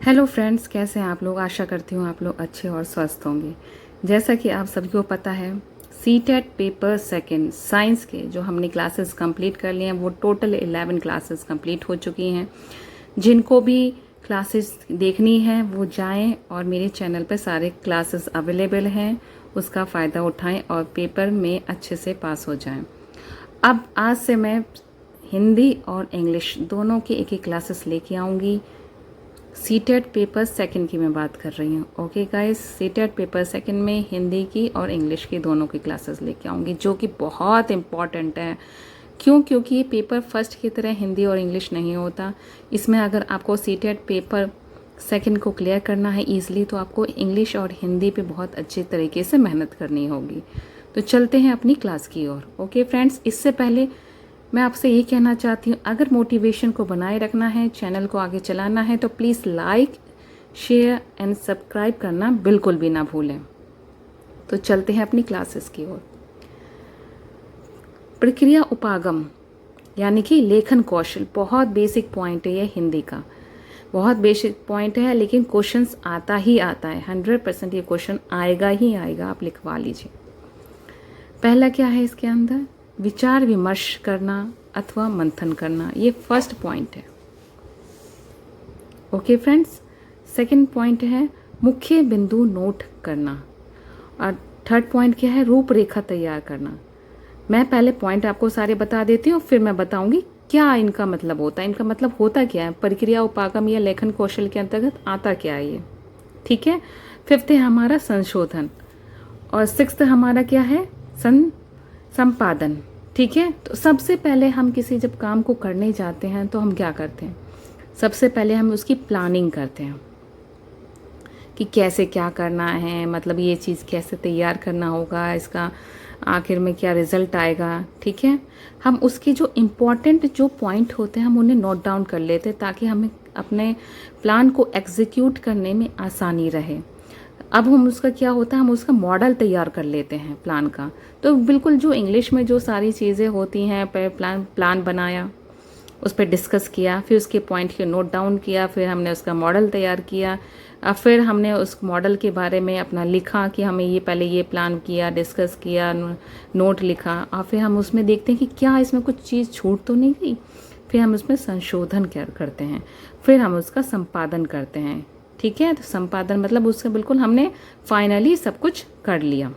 Hello friends, कैसे हैं आप लोग। आशा करती हूँ आप लोग अच्छे और स्वस्थ होंगे। जैसा कि आप सभी को पता है, सीटेट पेपर सेकंड साइंस के जो हमने क्लासेस कंप्लीट कर लिए हैं वो टोटल 11 क्लासेस कंप्लीट हो चुकी हैं। जिनको भी क्लासेस देखनी है वो जाएं और मेरे चैनल पर सारे क्लासेस अवेलेबल हैं, उसका फ़ायदा उठाएं और पेपर में अच्छे से पास हो जाएं। अब आज से मैं हिंदी और इंग्लिश दोनों की एक एक क्लासेस लेके आऊँगी। सीटेट पेपर सेकंड की मैं बात कर रही हूँ। Okay guys, CTET paper second में हिंदी की और इंग्लिश की दोनों की क्लासेस लेके आऊँगी, जो कि बहुत इम्पॉर्टेंट है। क्योंकि ये पेपर फर्स्ट की तरह हिंदी और इंग्लिश नहीं होता। इसमें अगर आपको सीटेट पेपर सेकंड को क्लियर करना है ईजिली, तो आपको इंग्लिश और हिंदी पे बहुत अच्छे तरीके से मेहनत करनी होगी। तो चलते हैं अपनी क्लास की ओर। ओके फ्रेंड्स, इससे पहले मैं आपसे ये कहना चाहती हूँ, अगर मोटिवेशन को बनाए रखना है, चैनल को आगे चलाना है, तो please like, share and subscribe करना बिल्कुल भी ना भूलें। तो चलते हैं अपनी क्लासेस की ओर। प्रक्रिया उपागम यानी कि लेखन कौशल, बहुत बेसिक पॉइंट है ये हिंदी का, बहुत बेसिक पॉइंट है, लेकिन क्वेश्चंस आता ही आता है। 100% ये क्वेश्चन आएगा ही आएगा, आप लिखवा लीजिए। पहला क्या है इसके अंदर, विचार विमर्श करना अथवा मंथन करना, ये फर्स्ट पॉइंट है। ओके फ्रेंड्स, सेकंड पॉइंट है मुख्य बिंदु नोट करना, और थर्ड पॉइंट क्या है, रूपरेखा तैयार करना। मैं पहले पॉइंट आपको सारे बता देती हूँ, फिर मैं बताऊंगी क्या इनका मतलब होता है। इनका मतलब होता क्या है, प्रक्रिया उपागम या लेखन कौशल के अंतर्गत आता क्या है ये, ठीक है। फिफ्थ है हमारा संशोधन, और सिक्स्थ हमारा क्या है, संपादन, ठीक है। तो सबसे पहले हम किसी जब काम को करने जाते हैं तो हम क्या करते हैं, सबसे पहले हम उसकी प्लानिंग करते हैं कि कैसे क्या करना है, मतलब ये चीज़ कैसे तैयार करना होगा, इसका आखिर में क्या रिजल्ट आएगा, ठीक है। हम उसके जो इम्पोर्टेंट जो पॉइंट होते हैं हम उन्हें नोट डाउन कर लेते हैं, ताकि हमें अपने प्लान को एग्जीक्यूट करने में आसानी रहे। अब हम उसका क्या होता है, हम उसका मॉडल तैयार कर लेते हैं प्लान का। तो बिल्कुल जो इंग्लिश में जो सारी चीज़ें होती हैं, प्लान बनाया, उस पर डिस्कस किया, फिर उसके पॉइंट को नोट डाउन किया, फिर हमने उसका मॉडल तैयार किया, फिर हमने उस मॉडल के बारे में अपना लिखा कि हमें ये पहले ये प्लान किया, डिस्कस किया, नोट लिखा, और फिर हम उसमें देखते हैं कि क्या इसमें कुछ चीज़ छूट तो नहीं गई। फिर हम उसमें संशोधन करते हैं, फिर हम उसका संपादन करते हैं, ठीक है। तो संपादन मतलब उसका बिल्कुल हमने फाइनली सब कुछ कर लिया।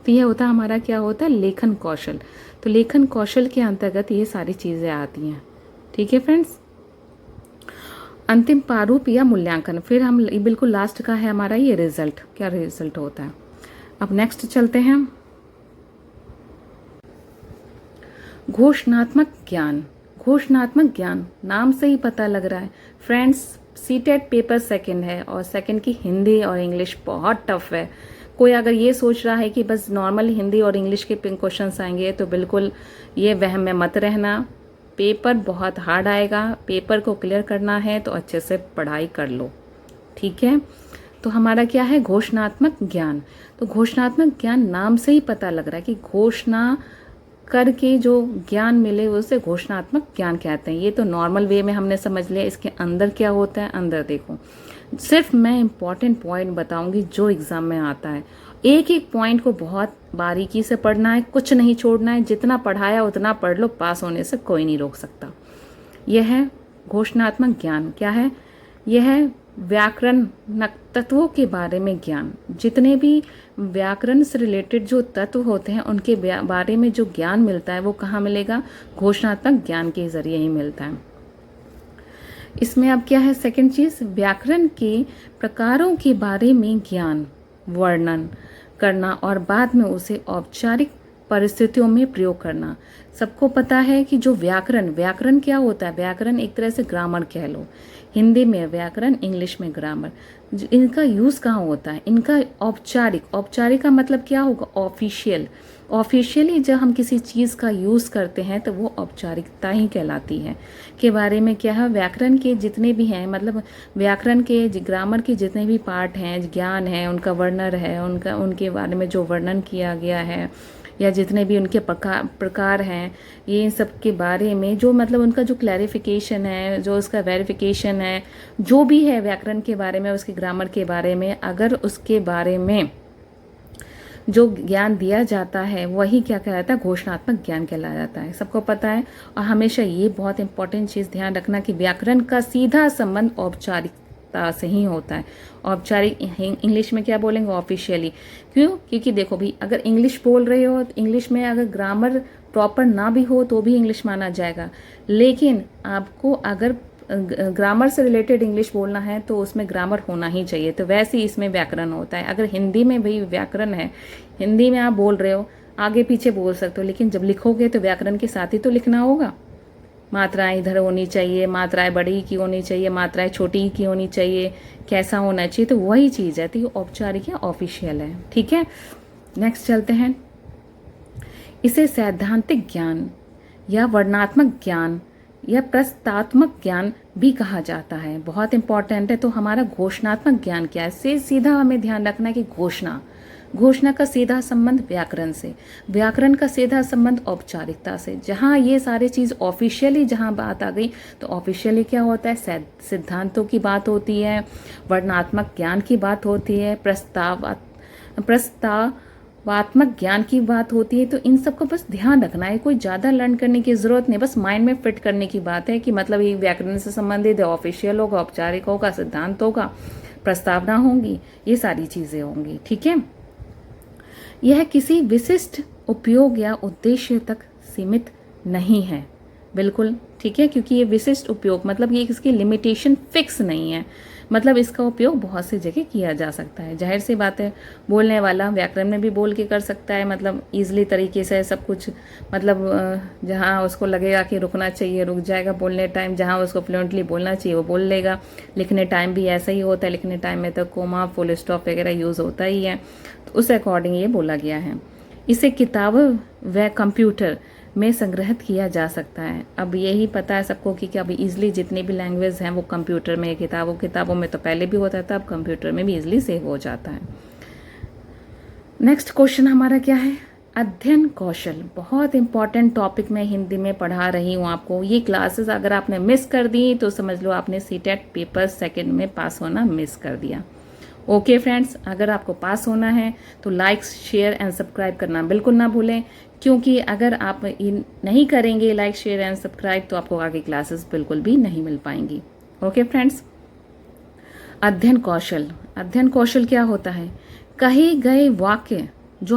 तो ये होता है हमारा क्या होता है, लेखन कौशल। तो लेखन कौशल के अंतर्गत ये सारी चीज़ें आती हैं, ठीक है फ्रेंड्स। अंतिम प्रारूप या मूल्यांकन, फिर हम बिल्कुल लास्ट का है हमारा ये रिजल्ट, क्या रिजल्ट होता है। अब नेक्स्ट चलते हैं, घोषणात्मक ज्ञान। घोषणात्मक ज्ञान नाम से ही पता लग रहा है फ्रेंड्स, सीटेट पेपर सेकंड है और सेकंड की हिंदी और इंग्लिश बहुत टफ है। कोई अगर ये सोच रहा है कि बस नॉर्मल हिंदी और इंग्लिश के क्वेश्चंस आएंगे, तो बिल्कुल ये वहम में मत रहना। पेपर बहुत हार्ड आएगा, पेपर को क्लियर करना है तो अच्छे से पढ़ाई कर लो, ठीक है। तो हमारा क्या है, घोषणात्मक ज्ञान। तो घोषणात्मक ज्ञान नाम से ही पता लग रहा है कि घोषणा करके जो ज्ञान मिले उसे घोषणात्मक ज्ञान कहते हैं। ये तो नॉर्मल वे में हमने समझ लिया, इसके अंदर क्या होता है, अंदर देखो। सिर्फ मैं इम्पॉर्टेंट पॉइंट बताऊंगी जो एग्जाम में आता है। एक एक पॉइंट को बहुत बारीकी से पढ़ना है, कुछ नहीं छोड़ना है, जितना पढ़ाया उतना पढ़ लो, पास होने से कोई नहीं रोक सकता। यह है घोषणात्मक ज्ञान। क्या है, यह है व्याकरण तत्वों के बारे में ज्ञान। जितने भी व्याकरण से रिलेटेड जो तत्व होते हैं उनके बारे में जो ज्ञान मिलता है वो कहाँ मिलेगा, घोषणात्मक ज्ञान के जरिए ही मिलता है। इसमें अब क्या है, सेकंड चीज, व्याकरण के प्रकारों के बारे में ज्ञान, वर्णन करना और बाद में उसे औपचारिक परिस्थितियों में प्रयोग करना। सबको पता है कि जो व्याकरण क्या होता है, व्याकरण एक तरह से ग्रामर कह लो। हिंदी में व्याकरण, इंग्लिश में ग्रामर। इनका यूज कहाँ होता है, इनका औपचारिक का मतलब क्या होगा, ऑफिशियली जब हम किसी चीज़ का यूज़ करते हैं तो वो औपचारिकता ही कहलाती है। के बारे में क्या है, व्याकरण के जितने भी हैं, मतलब व्याकरण के ग्रामर के जितने भी पार्ट हैं, ज्ञान है, उनका वर्णन है, उनके बारे में जो वर्णन किया गया है, या जितने भी उनके प्रकार हैं, ये इन सब के बारे में जो मतलब उनका जो क्लैरिफिकेशन है, जो उसका वेरिफिकेशन है, जो भी है व्याकरण के बारे में, उसके ग्रामर के बारे में, अगर उसके बारे में जो ज्ञान दिया जाता है वही क्या कहलाता है, घोषणात्मक ज्ञान कहलाया जाता है। सबको पता है। और हमेशा ये बहुत इंपॉर्टेंट चीज़ ध्यान रखना कि व्याकरण का सीधा संबंध औपचारिकता से ही होता है। औपचारिक इंग्लिश में क्या बोलेंगे, ऑफिशियली। क्यों? क्योंकि देखो भी, अगर इंग्लिश बोल रहे हो तो इंग्लिश में अगर ग्रामर प्रॉपर ना भी हो तो भी इंग्लिश माना जाएगा, लेकिन आपको अगर ग्रामर से रिलेटेड इंग्लिश बोलना है तो उसमें ग्रामर होना ही चाहिए। तो वैसे ही इसमें व्याकरण होता है। अगर हिंदी में भी व्याकरण है, हिंदी में आप बोल रहे हो, आगे पीछे बोल सकते हो, लेकिन जब लिखोगे तो व्याकरण के साथ ही तो लिखना होगा। मात्राएं इधर होनी चाहिए, मात्राएं बड़ी की होनी चाहिए, मात्राएं छोटी की होनी चाहिए, कैसा होना चाहिए, तो वही चीज़ है। तो ये औपचारिक या ऑफिशियल है। ठीक है, नेक्स्ट चलते हैं। इसे सैद्धांतिक ज्ञान या वर्णनात्मक ज्ञान या प्रस्तात्मक ज्ञान भी कहा जाता है। बहुत इंपॉर्टेंट है। तो हमारा घोषणात्मक ज्ञान क्या है, से सीधा हमें ध्यान रखना है कि घोषणा का सीधा संबंध व्याकरण से, व्याकरण का सीधा संबंध औपचारिकता से। जहाँ ये सारे चीज़ ऑफिशियली जहाँ बात आ गई, तो ऑफिशियली क्या होता है, सिद्धांतों की बात होती है, वर्णनात्मक ज्ञान की बात होती है, प्रस्तावात्मक ज्ञान की बात होती है। तो इन सब को बस ध्यान रखना है, कोई ज़्यादा लर्न करने की ज़रूरत नहीं, बस माइंड में फिट करने की बात है कि मतलब ये व्याकरण से संबंधित है, ऑफिशियल होगा, औपचारिक होगा, सिद्धांत होगा, प्रस्तावना होंगी, ये सारी चीज़ें होंगी। ठीक है, यह किसी विशिष्ट उपयोग या उद्देश्य तक सीमित नहीं है। बिल्कुल ठीक है, क्योंकि ये विशिष्ट उपयोग मतलब ये इसकी लिमिटेशन फिक्स नहीं है, मतलब इसका उपयोग बहुत सी जगह किया जा सकता है। जाहिर सी बात है, बोलने वाला व्याकरण में भी बोल के कर सकता है, मतलब ईजिली तरीके से सब कुछ, मतलब जहाँ उसको लगेगा कि रुकना चाहिए रुक जाएगा बोलने टाइम, जहाँ उसको फ्लुएंटली बोलना चाहिए वो बोल लेगा। लिखने टाइम भी ऐसा ही होता है, लिखने टाइम में तो कोमा, फुल स्टॉप वगैरह यूज़ होता ही है, तो उस अकॉर्डिंग ये बोला गया है। इसे किताब व कंप्यूटर में संग्रहित किया जा सकता है। अब यही पता है सबको कि अभी इजीली जितनी भी लैंग्वेज हैं वो कंप्यूटर में, किताबों में तो पहले भी होता था, अब कंप्यूटर में भी इजीली सेव हो जाता है। नेक्स्ट क्वेश्चन हमारा क्या है, अध्ययन कौशल। बहुत इंपॉर्टेंट टॉपिक मैं हिंदी में पढ़ा रही हूँ आपको। ये क्लासेस अगर आपने मिस कर दी तो समझ लो आपने सीटेट पेपर सेकंड में पास होना मिस कर दिया। ओके फ्रेंड्स, अगर आपको पास होना है तो लाइक, शेयर एंड सब्सक्राइब करना बिल्कुल ना भूलें, क्योंकि अगर आप नहीं करेंगे लाइक, शेयर एंड सब्सक्राइब तो आपको आगे क्लासेस बिल्कुल भी नहीं मिल पाएंगी। ओके फ्रेंड्स, अध्ययन कौशल क्या होता है, कहे गए वाक्य जो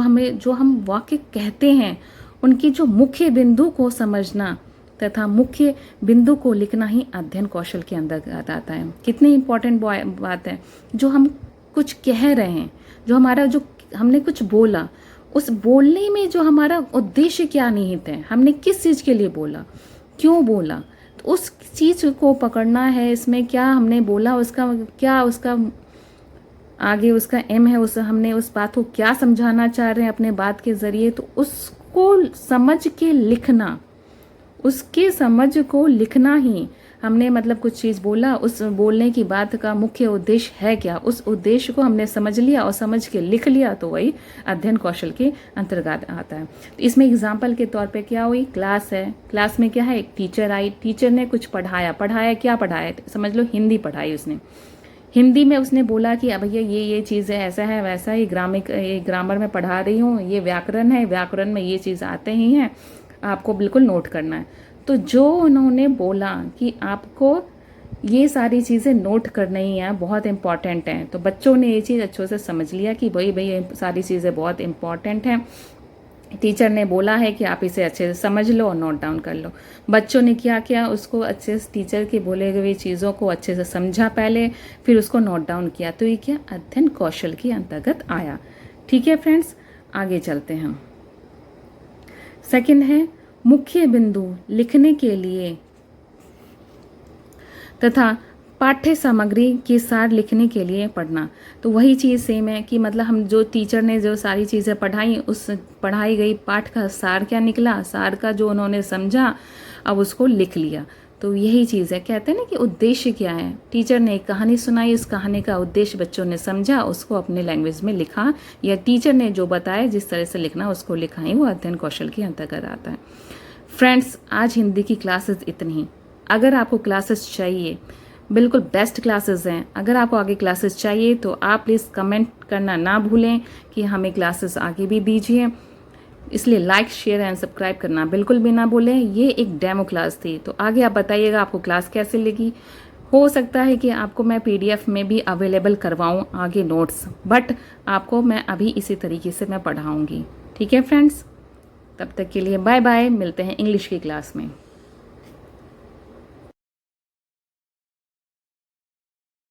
हम वाक्य कहते हैं उनकी जो मुख्य बिंदु को समझना तथा मुख्य बिंदु को लिखना ही अध्ययन कौशल के अंतर्गत आता है। कितनी इंपॉर्टेंट बात है, जो हम कुछ कह रहे हैं, जो हमारा जो हमने कुछ बोला, उस बोलने में जो हमारा उद्देश्य क्या निहित है, हमने किस चीज़ के लिए बोला, क्यों बोला, तो उस चीज़ को पकड़ना है। इसमें क्या हमने बोला, उसका क्या, उसका आगे उसका एम है, उस हमने उस बात को क्या समझाना चाह रहे हैं अपने बात के ज़रिए, तो उसको समझ के लिखना, उसके समझ को लिखना ही हमने, मतलब कुछ चीज़ बोला, उस बोलने की बात का मुख्य उद्देश्य है क्या, उस उद्देश्य को हमने समझ लिया और समझ के लिख लिया, तो वही अध्ययन कौशल के अंतर्गत आता है। तो इसमें एग्जाम्पल के तौर पे क्या हुई, क्लास है, क्लास में क्या है, एक टीचर आई, टीचर ने कुछ पढ़ाया, क्या पढ़ाया, समझ लो हिंदी पढ़ाई उसने। हिंदी में उसने बोला कि अब भैया ये चीज़ है, ऐसा है वैसा है, ग्रामर में पढ़ा रही हूँ, ये व्याकरण है, व्याकरण में ये चीज़ आते ही हैं, आपको बिल्कुल नोट करना है। तो जो उन्होंने बोला कि आपको ये सारी चीज़ें नोट करनी ही है, बहुत इंपॉर्टेंट हैं, तो बच्चों ने ये चीज़ अच्छे से समझ लिया कि भाई ये सारी चीज़ें बहुत इंपॉर्टेंट हैं। टीचर ने बोला है कि आप इसे अच्छे से समझ लो और नोट डाउन कर लो। बच्चों ने क्या किया, उसको अच्छे से टीचर के बोले हुए चीज़ों को अच्छे से समझा पहले, फिर उसको नोट डाउन किया, तो ये क्या अध्ययन कौशल के अंतर्गत आया। ठीक है फ्रेंड्स, आगे चलते हैं। सेकंड है मुख्य बिंदु लिखने के लिए तथा पाठ्य सामग्री के सार लिखने के लिए पढ़ना। तो वही चीज़ सेम है कि मतलब हम जो टीचर ने जो सारी चीज़ें पढ़ाई, उस पढ़ाई गई पाठ का सार क्या निकला, सार का जो उन्होंने समझा अब उसको लिख लिया। तो यही चीज़ है, कहते हैं ना कि उद्देश्य क्या है। टीचर ने एक कहानी सुनाई, उस कहानी का उद्देश्य बच्चों ने समझा, उसको अपने लैंग्वेज में लिखा, या टीचर ने जो बताया जिस तरह से लिखना उसको लिखा ही, वो अध्ययन कौशल के अंतर्गत आता है। फ्रेंड्स, आज हिंदी की क्लासेस इतनी ही। अगर आपको क्लासेस चाहिए, बिल्कुल बेस्ट क्लासेस हैं, अगर आपको आगे क्लासेस चाहिए तो आप प्लीज़ कमेंट करना ना भूलें कि हमें क्लासेस आगे भी दीजिए। इसलिए लाइक, शेयर एंड सब्सक्राइब करना बिल्कुल भी ना भूलें। ये एक डेमो क्लास थी, तो आगे आप बताइएगा आपको क्लास कैसे लगी। हो सकता है कि आपको मैं PDF में भी अवेलेबल करवाऊँ आगे नोट्स, बट आपको मैं अभी इसी तरीके से मैं पढ़ाऊँगी। ठीक है फ्रेंड्स, तब तक के लिए बाय बाय, मिलते हैं इंग्लिश की क्लास में।